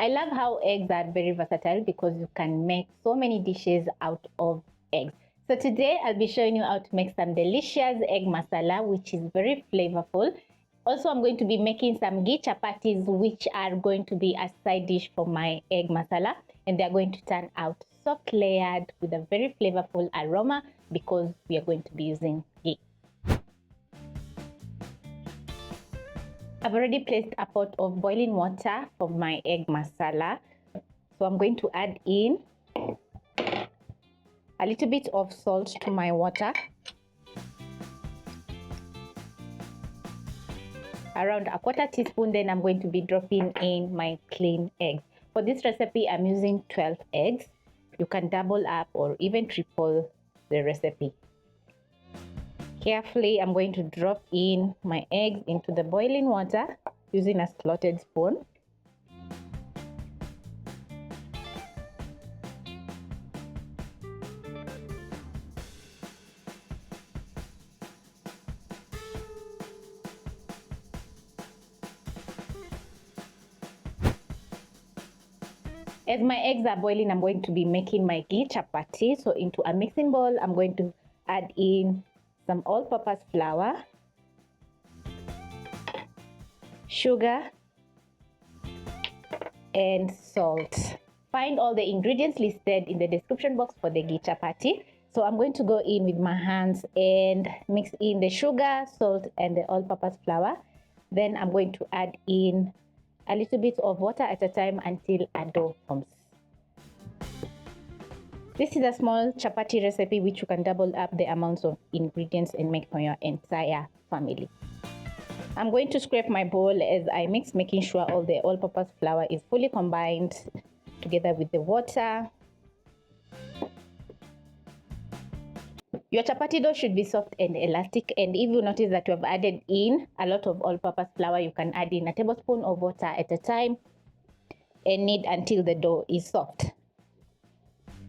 I love how eggs are very versatile because you can make so many dishes out of eggs. So today I'll be showing you how to make some delicious egg masala, which is very flavorful. Also, I'm going to be making some ghee chapatis, which are going to be a side dish for my egg masala, and they're going to turn out soft layered with a very flavorful aroma because we are going to be using ghee. I've already placed a pot of boiling water for my egg masala. So I'm going to add in a little bit of salt to my water. Around a quarter teaspoon, then I'm going to be dropping in my clean eggs. For this recipe, I'm using 12 eggs. You can double up or even triple the recipe. Carefully, I'm going to drop in my eggs into the boiling water using a slotted spoon. As my eggs are boiling, I'm going to be making my ghee chapati. So into a mixing bowl, I'm going to add in some all-purpose flour, sugar, and salt. Find all the ingredients listed in the description box for the ghee chapati. So I'm going to go in with my hands and mix in the sugar, salt, and the all-purpose flour. Then I'm going to add in a little bit of water at a time until a dough forms. This is a small chapati recipe which you can double up the amounts of ingredients and make for your entire family. I'm going to scrape my bowl as I mix, making sure all the all-purpose flour is fully combined together with the water. Your chapati dough should be soft and elastic, and if you notice that you have added in a lot of all-purpose flour, you can add in a tablespoon of water at a time and knead until the dough is soft.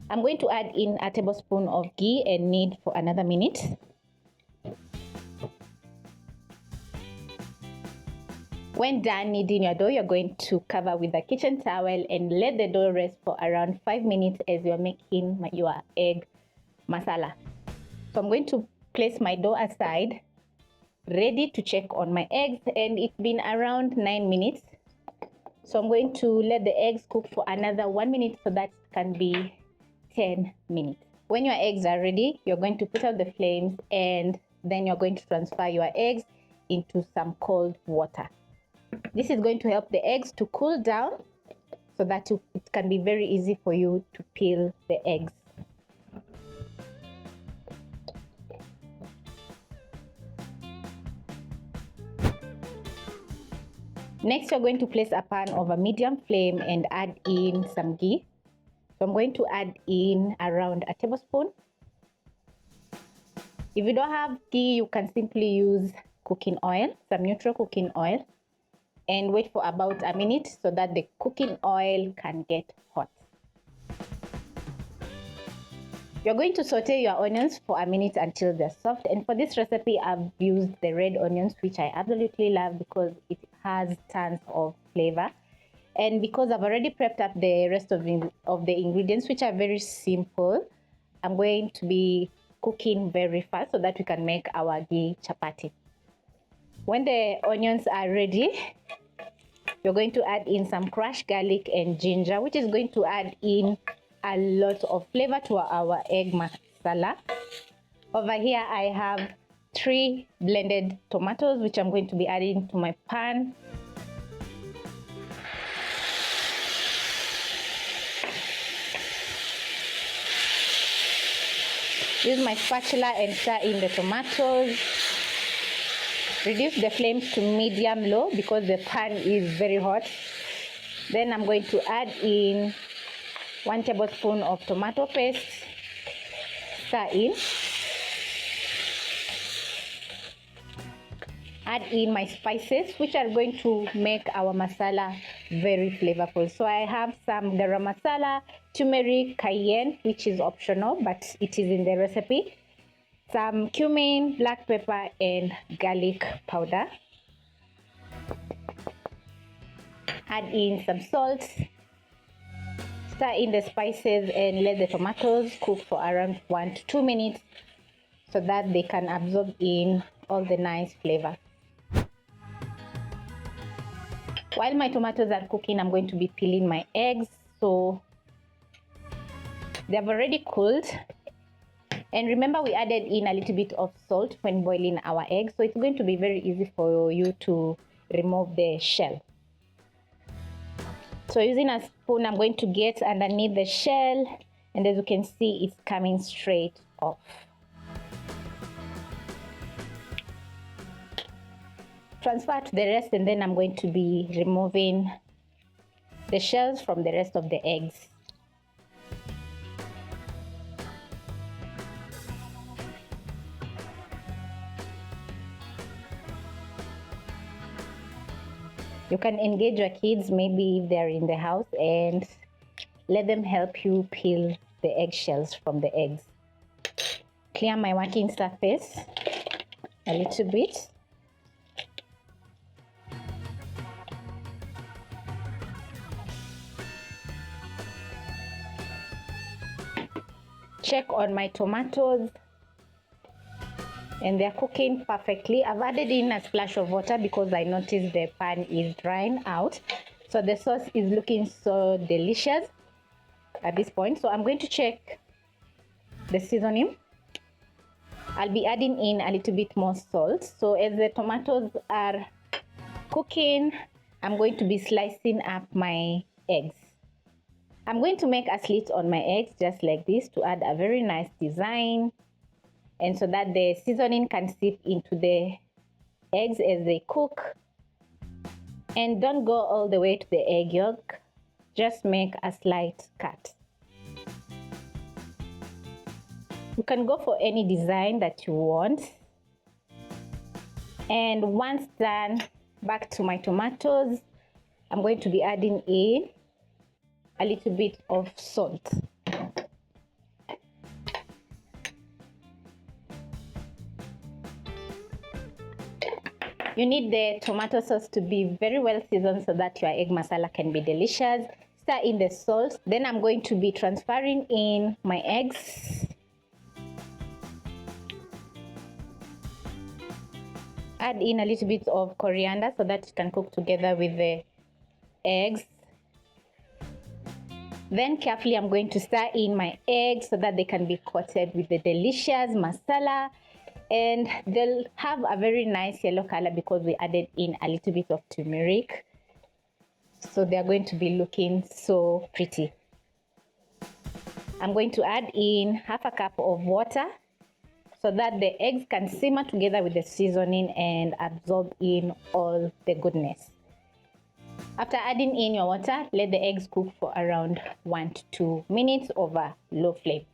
I'm going to add in a tablespoon of ghee and knead for another minute. When done kneading your dough, you're going to cover with a kitchen towel and let the dough rest for around 5 minutes as you're making your egg masala. So I'm going to place my dough aside, ready to check on my eggs, and it's been around 9 minutes. So I'm going to let the eggs cook for another 1 minute, so that can be 10 minutes. When your eggs are ready, you're going to put out the flames and then you're going to transfer your eggs into some cold water. This is going to help the eggs to cool down so that it can be very easy for you to peel the eggs. Next, you're going to place a pan over medium flame and add in some ghee. So I'm going to add in around a tablespoon. If you don't have ghee, you can simply use cooking oil, some neutral cooking oil, and wait for about a minute so that the cooking oil can get hot. You're going to saute your onions for a minute until they're soft, and for this recipe I've used the red onions, which I absolutely love because it has tons of flavor. And because I've already prepped up the rest of the ingredients, which are very simple, I'm going to be cooking very fast so that we can make our ghee chapati. When the onions are ready, you're going to add in some crushed garlic and ginger, which is going to add in a lot of flavor to our egg masala. Over here, I have 3 blended tomatoes, which I'm going to be adding to my pan. Use my spatula and stir in the tomatoes. Reduce the flames to medium-low because the pan is very hot. Then I'm going to add in 1 tablespoon of tomato paste. Stir in. Add in my spices, which are going to make our masala very flavorful. So I have some Garam Masala, Turmeric, Cayenne, which is optional, but it is in the recipe. Some cumin, black pepper, and garlic powder. Add in some salt Stir in the spices and let the tomatoes cook for around 1 to 2 minutes so that they can absorb in all the nice flavor. While my tomatoes are cooking, I'm going to be peeling my eggs. So they have already cooled. And remember, we added in a little bit of salt when boiling our eggs. So it's going to be very easy for you to remove the shell. So using a spoon, I'm going to get underneath the shell. And as you can see, it's coming straight off. Transfer to the rest, and then I'm going to be removing the shells from the rest of the eggs. You can engage your kids, maybe if they're in the house, and let them help you peel the eggshells from the eggs. Clear my working surface a little bit. Check on my tomatoes, and they're cooking perfectly. I've added in a splash of water because I noticed the pan is drying out. So the sauce is looking so delicious at this point. So I'm going to check the seasoning. I'll be adding in a little bit more salt. So as the tomatoes are cooking, I'm going to be slicing up my eggs. I'm going to make a slit on my eggs just like this to add a very nice design, and so that the seasoning can seep into the eggs as they cook. And don't go all the way to the egg yolk, just make a slight cut. You can go for any design that you want. And once done, back to my tomatoes, I'm going to be adding in a little bit of salt. You need the tomato sauce to be very well seasoned so that your egg masala can be delicious. Stir in the salt. Then I'm going to be transferring in my eggs. Add in a little bit of coriander so that it can cook together with the eggs. Then carefully I'm going to stir in my eggs so that they can be coated with the delicious masala, and they'll have a very nice yellow color because we added in a little bit of turmeric. So they're going to be looking so pretty. I'm going to add in half a cup of water so that the eggs can simmer together with the seasoning and absorb in all the goodness. After adding in your water, let the eggs cook for around 1 to 2 minutes over low flame.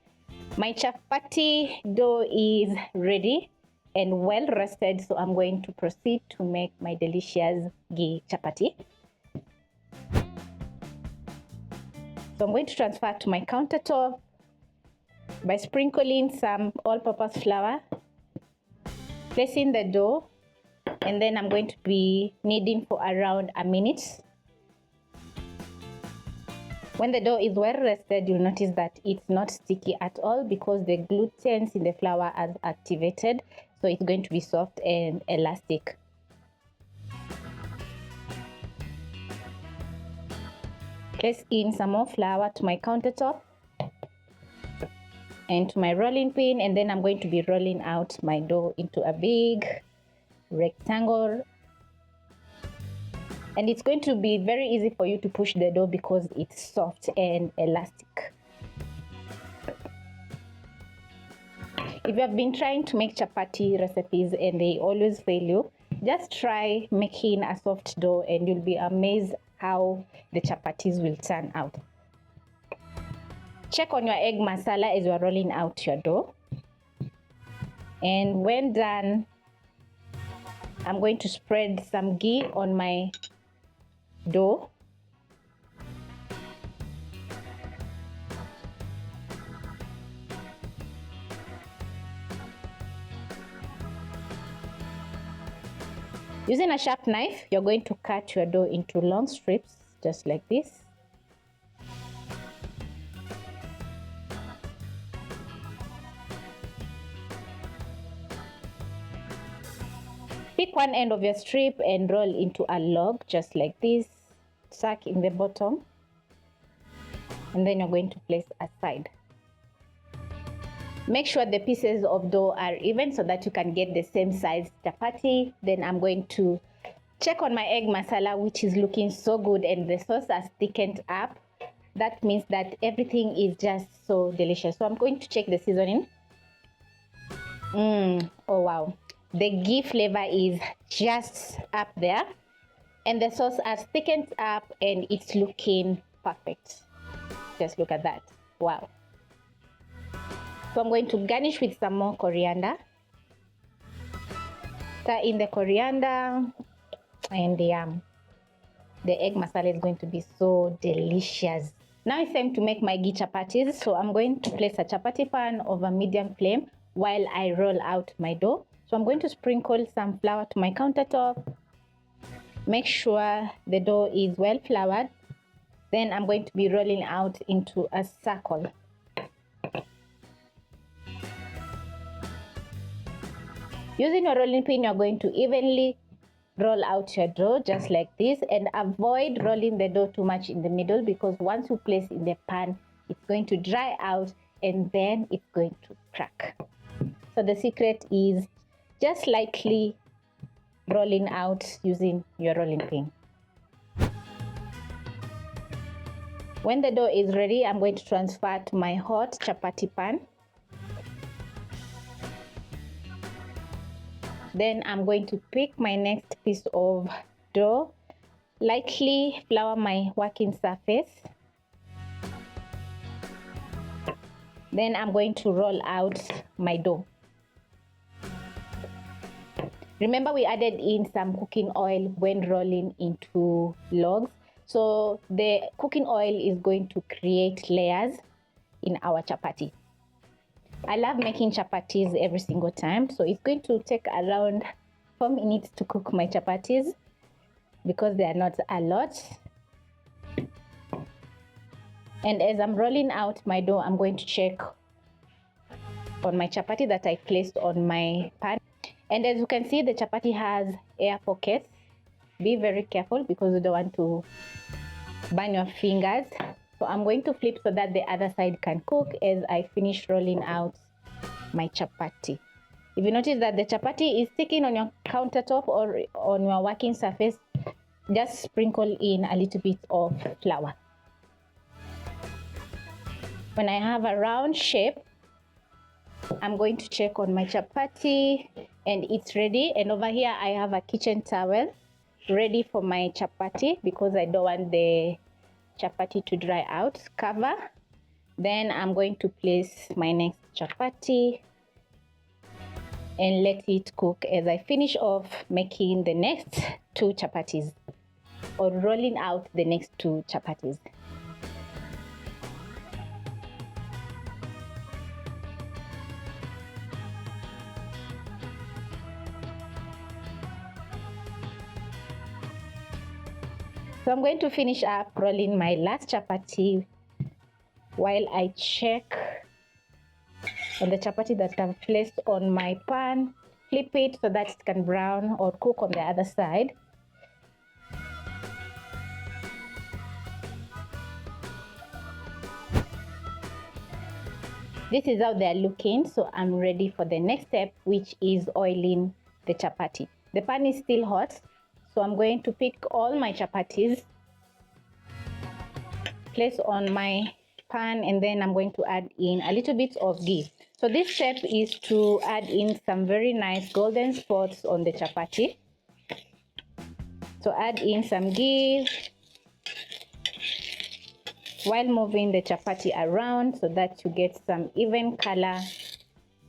My chapati dough is ready and well rested, so I'm going to proceed to make my delicious ghee chapati. So I'm going to transfer to my countertop by sprinkling some all-purpose flour, placing the dough, and then I'm going to be kneading for around a minute. When the dough is well rested, you'll notice that it's not sticky at all because the gluten in the flour has activated, so it's going to be soft and elastic. Place in some more flour to my countertop and to my rolling pin, and then I'm going to be rolling out my dough into a big rectangle. And it's going to be very easy for you to push the dough because it's soft and elastic. If you have been trying to make chapati recipes and they always fail you, just try making a soft dough and you'll be amazed how the chapatis will turn out. Check on your egg masala as you are rolling out your dough. And when done, I'm going to spread some ghee on my dough. Using a sharp knife, you're going to cut your dough into long strips, just like this. Pick one end of your strip and roll into a log just like this, tuck in the bottom, and then you're going to place aside. Make sure the pieces of dough are even so that you can get the same size chapati. Then I'm going to check on my egg masala, which is looking so good, and the sauce has thickened up. That means that everything is just so delicious. So I'm going to check the seasoning. Oh wow, the ghee flavor is just up there, and the sauce has thickened up and it's looking perfect. Just look at that. Wow. So I'm going to garnish with some more coriander. Stir in the coriander, and the egg masala is going to be so delicious. Now it's time to make my ghee chapatis. So I'm going to place a chapati pan over medium flame while I roll out my dough. So I'm going to sprinkle some flour to my countertop. Make sure the dough is well floured. Then I'm going to be rolling out into a circle. Using your rolling pin, you're going to evenly roll out your dough just like this, and avoid rolling the dough too much in the middle, because once you place in the pan, it's going to dry out and then it's going to crack. So the secret is just lightly rolling out using your rolling pin. When the dough is ready, I'm going to transfer to my hot chapati pan. Then I'm going to pick my next piece of dough, lightly flour my working surface. Then I'm going to roll out my dough. Remember, we added in some cooking oil when rolling into logs. So the cooking oil is going to create layers in our chapati. I love making chapatis every single time, so it's going to take around 4 minutes to cook my chapatis because they are not a lot. And as I'm rolling out my dough, I'm going to check on my chapati that I placed on my pan. And as you can see, the chapati has air pockets. Be very careful because you don't want to burn your fingers. So I'm going to flip so that the other side can cook as I finish rolling out my chapati. If you notice that the chapati is sticking on your countertop or on your working surface, just sprinkle in a little bit of flour. When I have a round shape, I'm going to check on my chapati and it's ready. And over here I have a kitchen towel ready for my chapati because I don't want the chapati to dry out. Cover. Then I'm going to place my next chapati and let it cook as I finish off making the next 2 chapatis or rolling out the next 2 chapatis. So I'm going to finish up rolling my last chapati while I check on the chapati that I've placed on my pan. Flip it so that it can brown or cook on the other side. This is how they're looking, so I'm ready for the next step, which is oiling the chapati. The pan is still hot, so I'm going to pick all my chapatis, place on my pan, and then I'm going to add in a little bit of ghee. So this step is to add in some very nice golden spots on the chapati. So add in some ghee while moving the chapati around so that you get some even color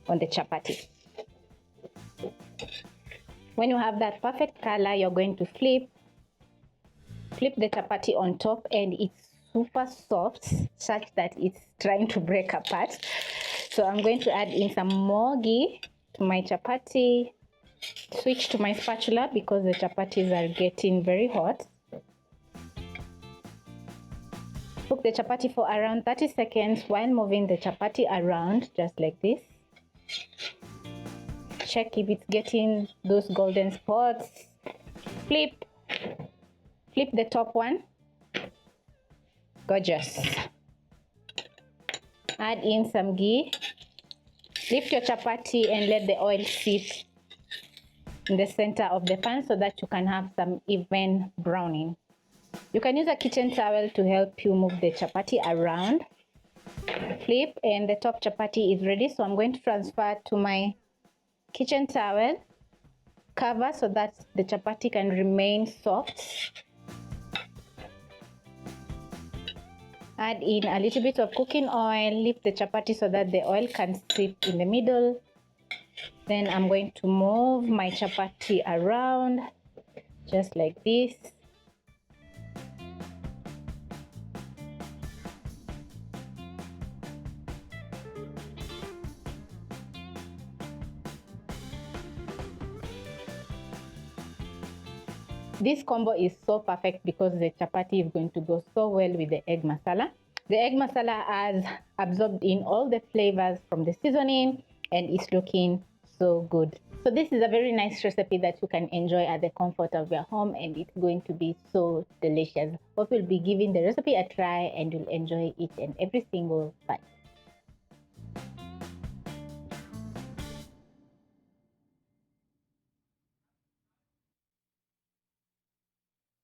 on the chapati. When you have that perfect color, you're going to flip the chapati on top, and it's super soft such that it's trying to break apart. So I'm going to add in some more ghee to my chapati. Switch to my spatula because the chapatis are getting very hot. Cook the chapati for around 30 seconds while moving the chapati around just like this. check if it's getting those golden spots. Flip the top one. Gorgeous. Add in some ghee. Lift your chapati and let the oil sit in the center of the pan so that you can have some even browning. You can use a kitchen towel to help you move the chapati around. Flip, and the top chapati is ready, so I'm going to transfer to my kitchen towel. Cover so that the chapati can remain soft. Add in a little bit of cooking oil. Lift the chapati so that the oil can sit in the middle. Then I'm going to move my chapati around just like this. This combo is so perfect because the chapati is going to go so well with the egg masala. The egg masala has absorbed in all the flavors from the seasoning and it's looking so good. So this is a very nice recipe that you can enjoy at the comfort of your home, and it's going to be so delicious. Hope you'll be giving the recipe a try and you'll enjoy each and every single bite.